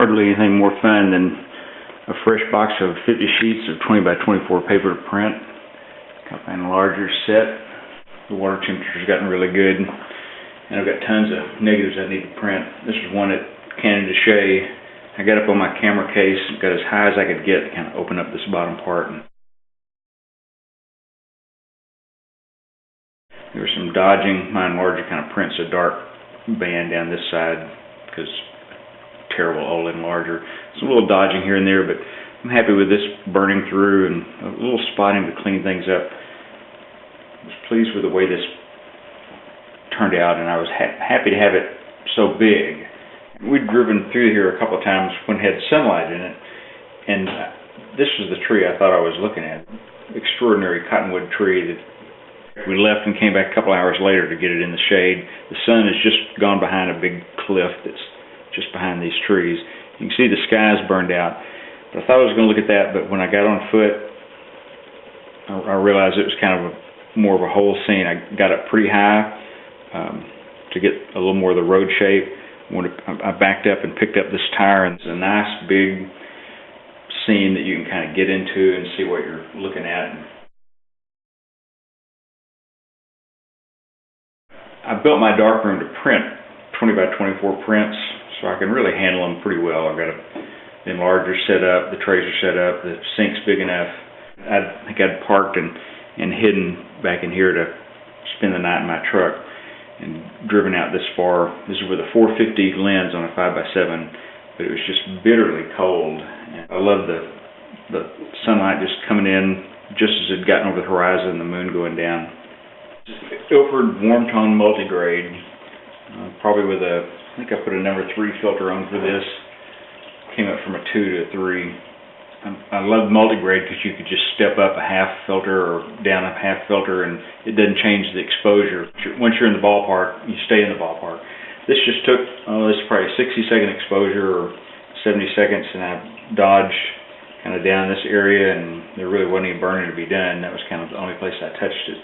hardly anything more fun than a fresh box of 50 sheets of 20 by 24 paper to print. Got my enlarger set. The water temperature's gotten really good, and I've got tons of negatives I need to print. This is one at Canon de Chelly. I got up on my camera case, got as high as I could get to kind of open up this bottom part. And there was some dodging. My enlarger kind of prints a dark band down this side because terrible old enlarger. Some little dodging here and there, but I'm happy with this burning through and a little spotting to clean things up. I was pleased with the way this turned out, and I was happy to have it so big. We'd driven through here a couple of times when it had sunlight in it, and this was the tree I thought I was looking at. Extraordinary cottonwood tree that we left and came back a couple hours later to get it in the shade. The sun has just gone behind a big cliff that's just behind these trees. You can see the sky's burned out, but I thought I was going to look at that, but when I got on foot, I realized it was kind of more of a whole scene. I got up pretty high to get a little more of the road shape. I backed up and picked up this tire, and it's a nice big scene that you can kind of get into and see what you're looking at. I built my darkroom to print 20 by 24 prints, so I can really handle them pretty well. I've got the enlarger set up, the trays are set up, the sink's big enough. I think I'd parked and hidden back in here to spend the night in my truck and driven out this far. This is with a 450 lens on a 5x7, but it was just bitterly cold. And I love the sunlight just coming in just as it had gotten over the horizon and the moon going down. Ilford warm tone multigrade, probably with I think I put a number 3 filter on for this. Came up from a 2 to a 3. I love multigrade because you could just step up a half filter or down a half filter, and it doesn't change the exposure. Once you're in the ballpark, you stay in the ballpark. This just took, this is probably a 60-second exposure or 70 seconds, and I dodged kind of down this area, and there really wasn't any burning to be done. That was kind of the only place I touched it.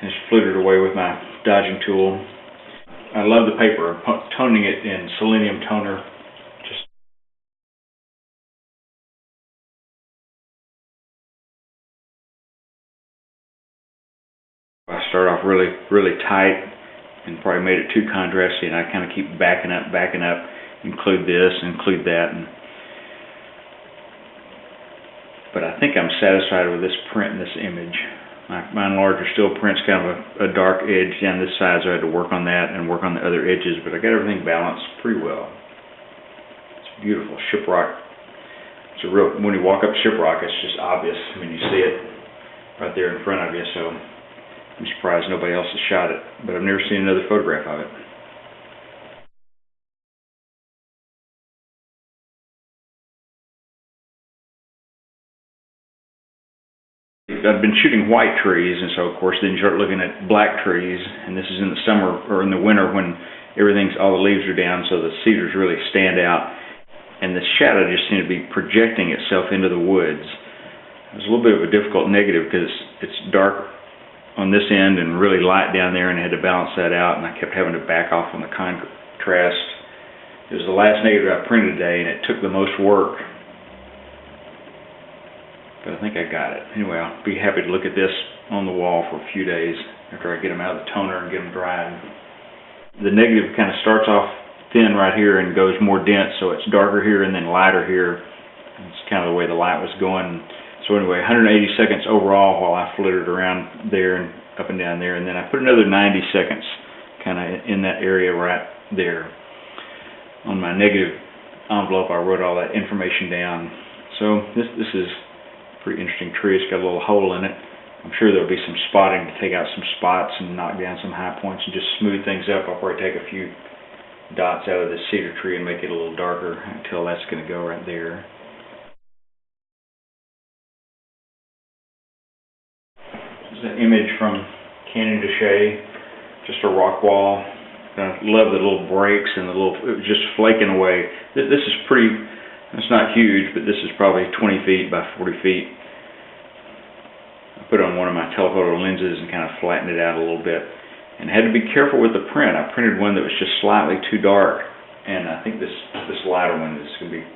And just fluted away with my dodging tool. I love the paper. I'm toning it in selenium toner. I start off really, really tight and probably made it too contrasty, and I kind of keep backing up, include this, include that. But I think I'm satisfied with this print and this image. My enlarger still prints kind of a dark edge down this side, so I had to work on that and work on the other edges, but I got everything balanced pretty well. It's beautiful. Shiprock. It's when you walk up Shiprock, it's just obvious. I mean, you see it right there in front of you, so I'm surprised nobody else has shot it, but I've never seen another photograph of it. I've been shooting white trees, and so of course then you start looking at black trees, and this is in the summer or in the winter when all the leaves are down, so the cedars really stand out, and the shadow just seemed to be projecting itself into the woods. It was a little bit of a difficult negative because it's dark on this end and really light down there, and I had to balance that out, and I kept having to back off on the contrast. It was the last negative I printed today, and it took the most work. But I think I got it. Anyway, I'll be happy to look at this on the wall for a few days after I get them out of the toner and get them dried. The negative kind of starts off thin right here and goes more dense, so it's darker here and then lighter here. It's kind of the way the light was going. So anyway, 180 seconds overall while I flittered around there and up and down there, and then I put another 90 seconds kind of in that area right there. On my negative envelope, I wrote all that information down. So this is pretty interesting tree. It's got a little hole in it. I'm sure there'll be some spotting to take out some spots and knock down some high points and just smooth things up. I'll probably take a few dots out of this cedar tree and make it a little darker until that's going to go right there. This is an image from Canon de Chelly, just a rock wall. I love the little breaks and it was just flaking away. This is pretty. It's not huge, but this is probably 20 feet by 40 feet. I put it on one of my telephoto lenses and kind of flattened it out a little bit. And I had to be careful with the print. I printed one that was just slightly too dark. and I think this lighter one is going to be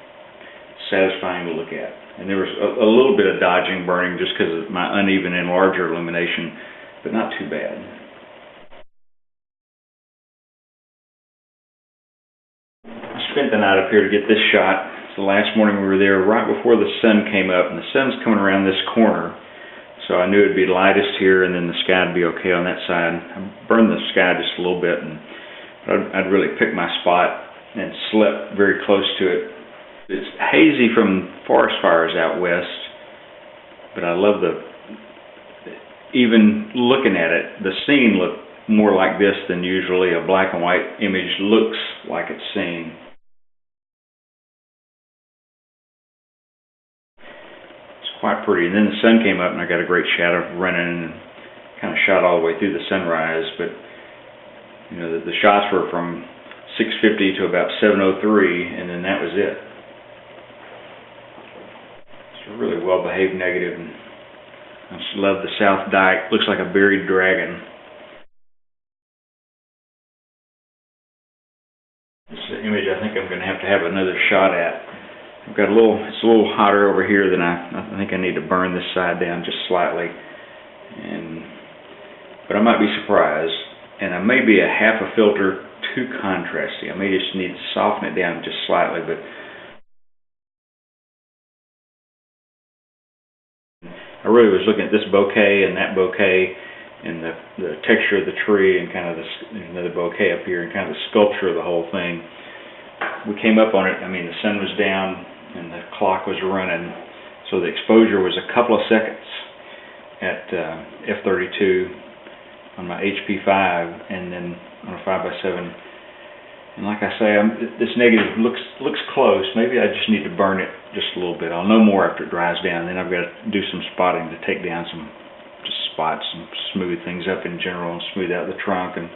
satisfying to look at. And there was a little bit of dodging burning just because of my uneven and larger illumination, but not too bad. I spent the night up here to get this shot. So the last morning we were there right before the sun came up, and the sun's coming around this corner, so I knew it'd be lightest here and then the sky would be okay on that side. I burned the sky just a little bit, and I'd really picked my spot and slept very close to it. It's hazy from forest fires out west, but I love even looking at it, the scene looked more like this than usually a black and white image looks like it's seen. It's quite pretty. And then the sun came up and I got a great shadow running and kind of shot all the way through the sunrise, but you know, the shots were from 6:50 to about 7:03, and then that was it. It's a really well-behaved negative, and I just love the South Dyke. Looks like a buried dragon. This is an image I think I'm going to have another shot at. I've got it's a little hotter over here than I think I need to burn this side down just slightly, but I might be surprised. And I may be a half a filter too contrasty. I may just need to soften it down just slightly, but I really was looking at this bokeh and that bokeh and the texture of the tree and kind of the bokeh up here and kind of the sculpture of the whole thing. We came up on it, I mean, the sun was down and the clock was running, so the exposure was a couple of seconds at f32 on my HP5, and then on a 5x7. And like I say, this negative looks close. Maybe I just need to burn it just a little bit. I'll know more after it dries down. Then I've got to do some spotting to take down some just spots and smooth things up in general, and smooth out the trunk and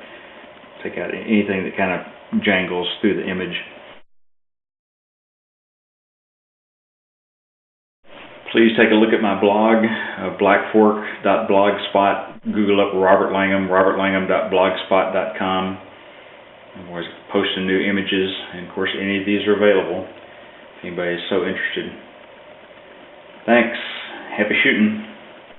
take out anything that kind of jangles through the image. Please take a look at my blog, blackfork.blogspot. Google up Robert Langham, robertlangham.blogspot.com. I'm always posting new images, and of course any of these are available if anybody is so interested. Thanks. Happy shooting.